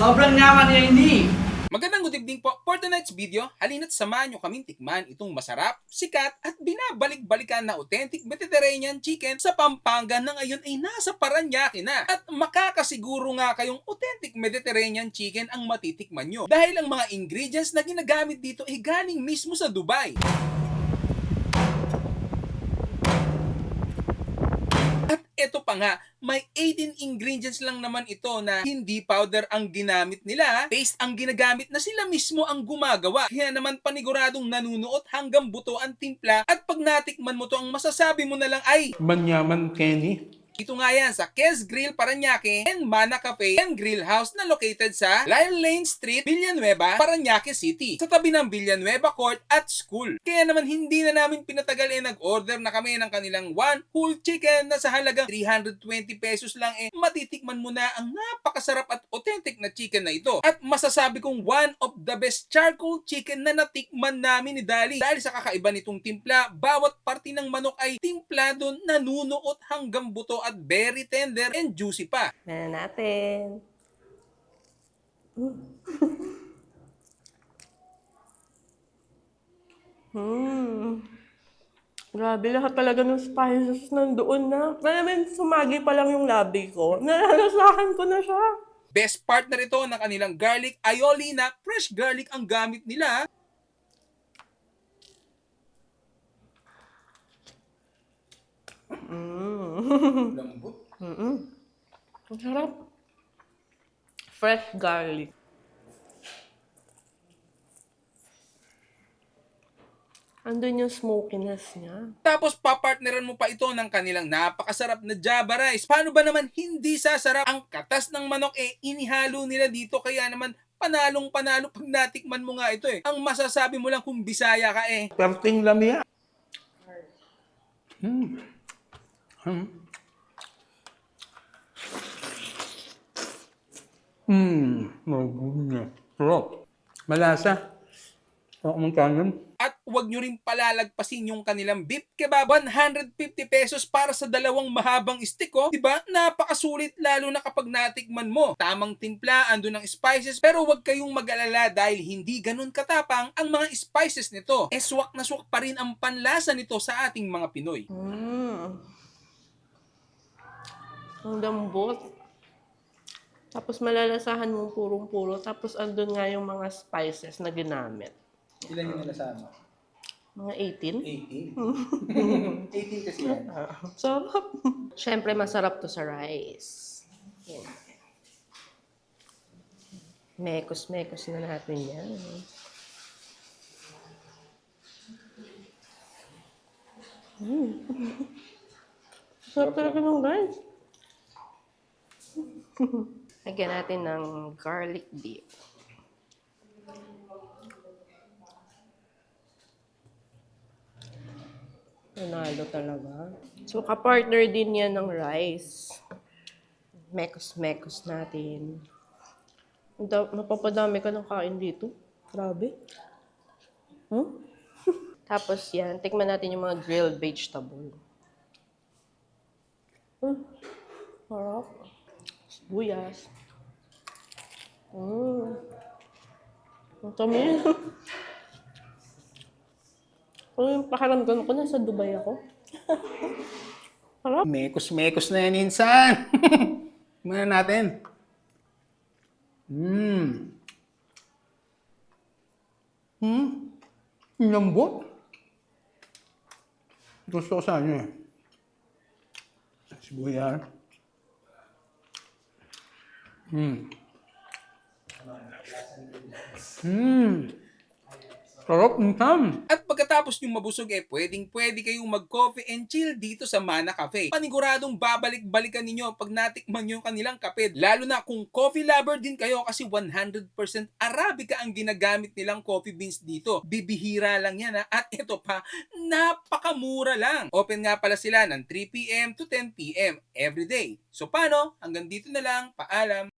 Sobrang yaman niya hindi. Magandang good evening po. For tonight's video, halina't samahan nyo kaming tikman itong masarap, sikat at binabalik-balikan na authentic Mediterranean chicken sa Pampanga na ngayon ay nasa Paranaque na. At makakasiguro nga kayong authentic Mediterranean chicken ang matitikman nyo dahil ang mga ingredients na ginagamit dito ay galing mismo sa Dubai. At eto pa nga, may 18 ingredients lang naman ito na hindi powder ang ginamit nila, paste ang ginagamit na sila mismo ang gumagawa. Kaya naman paniguradong nanunuot hanggang buto ang timpla at pag natikman mo to ang masasabi mo na lang ay Manyaman Kenny. ito nga yan sa Kes Grill Paranaque and Mana Cafe and Grill House na located sa Lyle Lane Street, Villanueva, Paranaque City. Sa tabi ng Villanueva Court at School. Kaya naman hindi na namin pinatagal nag-order na kami ng kanilang one whole chicken na sa halagang 320 pesos lang matitikman mo na ang napakasarap at authentic na chicken na ito. At masasabi kong one of the best charcoal chicken na natikman namin ni Dali. Dahil sa kakaiba nitong timpla, bawat parte ng manok ay timplado, nanunuot hanggang buto at very tender and juicy pa. Tignan natin. Grabe, lahat talaga ng spices nandoon na. Malamang sumagi pa lang yung labi ko. Nalalasahan ko na siya. Best partner ito ng kanilang garlic aioli na fresh garlic ang gamit nila. Lambot. Ang sarap. Fresh garlic. Andun yung smokiness niya. Tapos papartneran mo pa ito ng kanilang napakasarap na Java rice. Paano ba naman hindi sasarap? Ang katas ng manok inihalo nila dito kaya naman panalong panalo pag natikman mo nga ito Ang masasabi mo lang kung Bisaya ka Perting lamia. Magunya. Sarap. Malasa. Sarap mong kanin. At huwag nyo rin palalagpasin yung kanilang beef kebab. 150 pesos para sa dalawang mahabang stick Diba? Napakasulit lalo na kapag natikman mo. Tamang timpla, andun ng spices. Pero huwag kayong mag-alala dahil hindi ganun katapang ang mga spices nito. Swak na swak pa rin ang panlasa nito sa ating mga Pinoy. Ang lambot. Tapos malalasahan mo purong-puro. Tapos andun nga yung mga spices na ginamit. Ilan yung nalasama? Mga 18. 18? 18 kasi yan. Sarap. Siyempre, masarap to sa rice. Yan. Mekos-mekos na natin yan. Sarap talaga ng rice. Lagyan natin ng garlic beef. Panalo talaga. So, kapartner din yan ng rice. Mekos-mekos natin. Napapadami ka ng kain dito. Grabe. Tapos yan, tikman natin yung mga grilled vegetable. Sarap. Sibuyas. Ang tamis. Ano yung pakiramdam ko? Nasa Dubai ako. Sarap. Mekos-mekos na yan, insan. Tingnan natin. Lambot. Gusto ko sa inyo Sibuyas. Sarap ng tam. At pagkatapos nyo mabusog pwedeng-pwede kayong mag-coffee and chill dito sa Mana Cafe. Paniguradong babalik-balikan ninyo pag natikman nyo yung kanilang kape. Lalo na kung coffee lover din kayo kasi 100% Arabica ang ginagamit nilang coffee beans dito. Bibihira lang yan At ito pa, napakamura lang. Open nga pala sila ng 3 p.m. to 10 p.m. every day. So paano? Hanggang dito na lang. Paalam.